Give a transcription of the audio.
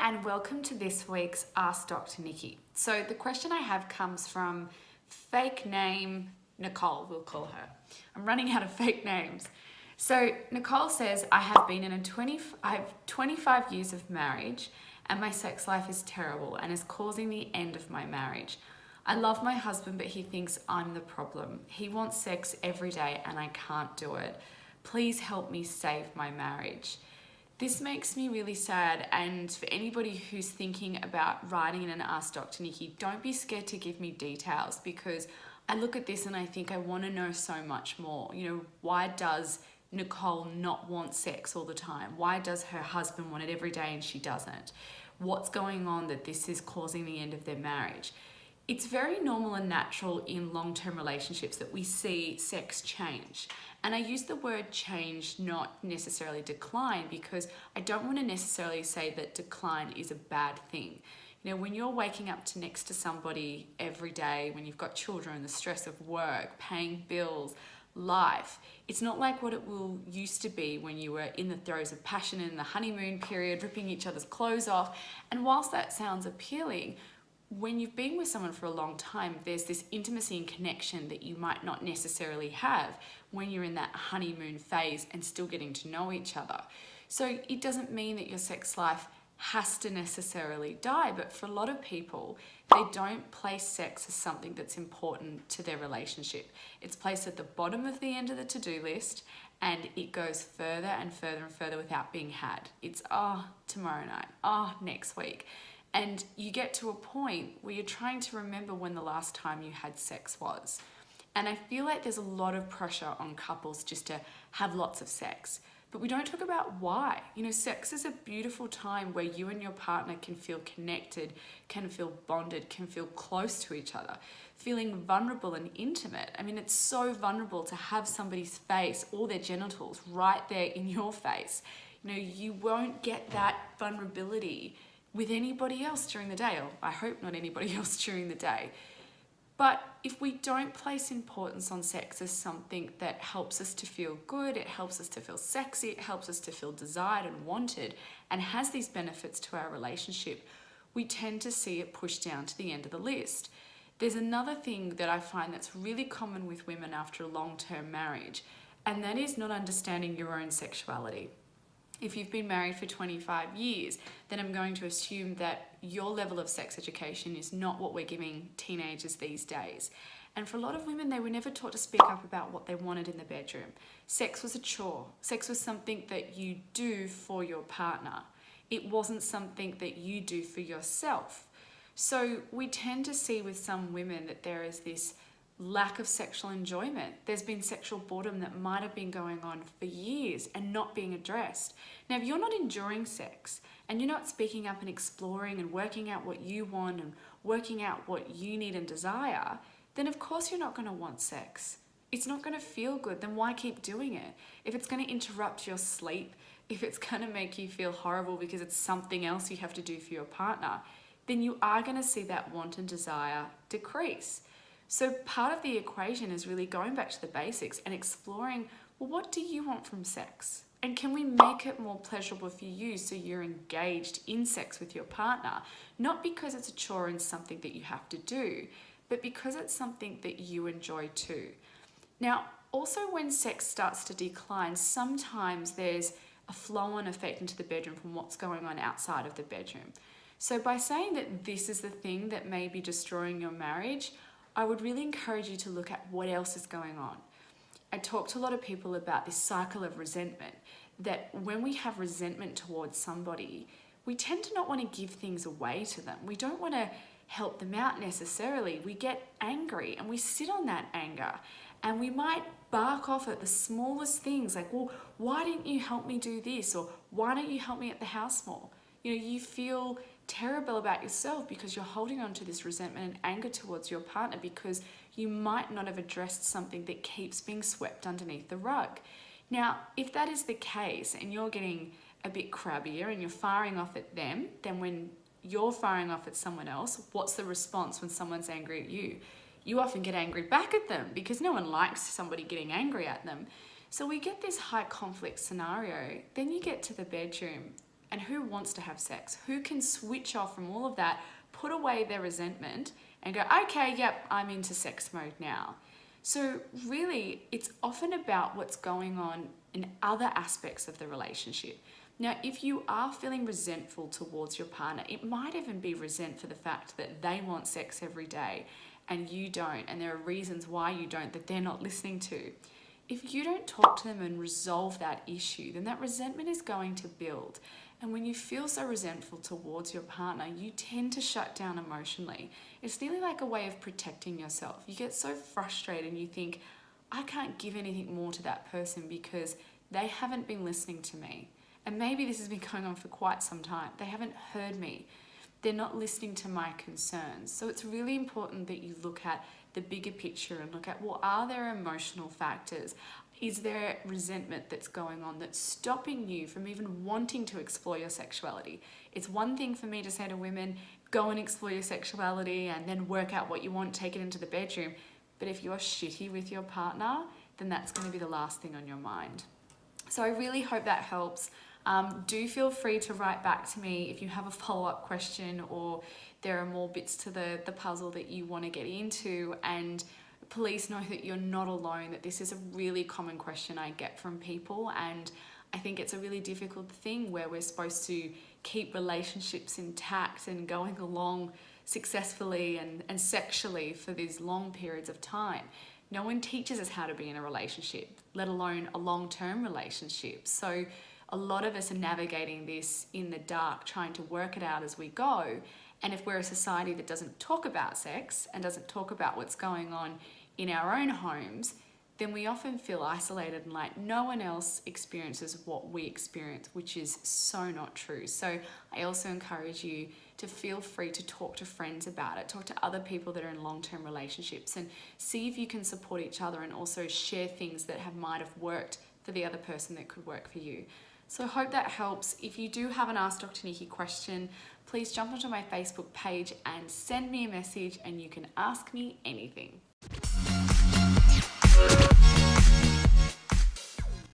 and welcome to this week's Ask Dr. Nikki. So the question I have comes from fake name Nicole, we'll call her. I'm running out of fake names. So Nicole says, I have 25 years of marriage and my sex life is terrible and is causing the end of my marriage. I love my husband, but he thinks I'm the problem. He wants sex every day and I can't do it. Please help me save my marriage. This makes me really sad, and for anybody who's thinking about writing in an Ask Dr. Nikki, don't be scared to give me details, because I look at this and I think I want to know so much more. You know, why does Nicole not want sex all the time? Why does her husband want it every day and she doesn't? What's going on that this is causing the end of their marriage? It's very normal and natural in long-term relationships that we see sex change. And I use the word change, not necessarily decline, because I don't want to necessarily say that decline is a bad thing. You know, when you're waking up next to somebody every day, when you've got children, the stress of work, paying bills, life, it's not like what it will used to be when you were in the throes of passion in the honeymoon period, ripping each other's clothes off. And whilst that sounds appealing, when you've been with someone for a long time, there's this intimacy and connection that you might not necessarily have when you're in that honeymoon phase and still getting to know each other. So it doesn't mean that your sex life has to necessarily die, but for a lot of people, they don't place sex as something that's important to their relationship. It's placed at the bottom of the end of the to-do list, and it goes further and further and further without being had. It's, tomorrow night, next week. And you get to a point where you're trying to remember when the last time you had sex was. And I feel like there's a lot of pressure on couples just to have lots of sex. But we don't talk about why. You know, sex is a beautiful time where you and your partner can feel connected, can feel bonded, can feel close to each other, feeling vulnerable and intimate. I mean, it's so vulnerable to have somebody's face or their genitals right there in your face. You know, you won't get that vulnerability with anybody else during the day, or I hope not anybody else during the day. But if we don't place importance on sex as something that helps us to feel good, it helps us to feel sexy, it helps us to feel desired and wanted, and has these benefits to our relationship, we tend to see it pushed down to the end of the list. There's another thing that I find that's really common with women after a long-term marriage, and that is not understanding your own sexuality. If you've been married for 25 years, then I'm going to assume that your level of sex education is not what we're giving teenagers these days. And for a lot of women, they were never taught to speak up about what they wanted in the bedroom. Sex was a chore. Sex was something that you do for your partner. It wasn't something that you do for yourself. So we tend to see with some women that there is this lack of sexual enjoyment. There's been sexual boredom that might have been going on for years and not being addressed. Now, if you're not enjoying sex and you're not speaking up and exploring and working out what you want and working out what you need and desire, then of course you're not going to want sex. It's not going to feel good. Then why keep doing it? If it's going to interrupt your sleep, if it's going to make you feel horrible because it's something else you have to do for your partner, then you are going to see that want and desire decrease. So part of the equation is really going back to the basics and exploring, well, what do you want from sex? And can we make it more pleasurable for you so you're engaged in sex with your partner? Not because it's a chore and something that you have to do, but because it's something that you enjoy too. Now, also when sex starts to decline, sometimes there's a flow-on effect into the bedroom from what's going on outside of the bedroom. So by saying that this is the thing that may be destroying your marriage, I would really encourage you to look at what else is going on. I talk to a lot of people about this cycle of resentment, that when we have resentment towards somebody, we tend to not want to give things away to them. We don't want to help them out necessarily. We get angry and we sit on that anger and we might bark off at the smallest things like, well, why didn't you help me do this? Or why don't you help me at the house more? You know, you feel terrible about yourself because you're holding on to this resentment and anger towards your partner because you might not have addressed something that keeps being swept underneath the rug. Now, if that is the case and you're getting a bit crabbier and you're firing off at them, then when you're firing off at someone else, what's the response when someone's angry at you? You often get angry back at them because no one likes somebody getting angry at them. So we get this high conflict scenario. Then you get to the bedroom And who wants to have sex? Who can switch off from all of that, put away their resentment and go, okay, yep, I'm into sex mode now. So really, it's often about what's going on in other aspects of the relationship. Now, if you are feeling resentful towards your partner, it might even be resent for the fact that they want sex every day and you don't, and there are reasons why you don't that they're not listening to. If you don't talk to them and resolve that issue, then that resentment is going to build. And when you feel so resentful towards your partner, you tend to shut down emotionally. It's nearly like a way of protecting yourself. You get so frustrated and you think, I can't give anything more to that person because they haven't been listening to me. And maybe this has been going on for quite some time. They haven't heard me. They're not listening to my concerns. So it's really important that you look at the bigger picture and look at, well, are there emotional factors? Is there resentment that's going on that's stopping you from even wanting to explore your sexuality? It's one thing for me to say to women, go and explore your sexuality and then work out what you want, take it into the bedroom. But if you're shitty with your partner, then that's going to be the last thing on your mind. So I really hope that helps. Do feel free to write back to me if you have a follow-up question or there are more bits to the puzzle that you want to get into. And please know that you're not alone, that this is a really common question I get from people. And I think it's a really difficult thing where we're supposed to keep relationships intact and going along successfully and sexually for these long periods of time. No one teaches us how to be in a relationship, let alone a long-term relationship. So a lot of us are navigating this in the dark, trying to work it out as we go. And if we're a society that doesn't talk about sex and doesn't talk about what's going on in our own homes, then we often feel isolated and like no one else experiences what we experience, which is so not true. So I also encourage you to feel free to talk to friends about it, talk to other people that are in long-term relationships and see if you can support each other and also share things that might have worked for the other person that could work for you. So I hope that helps. If you do have an Ask Dr. Nikki question, please jump onto my Facebook page and send me a message and you can ask me anything.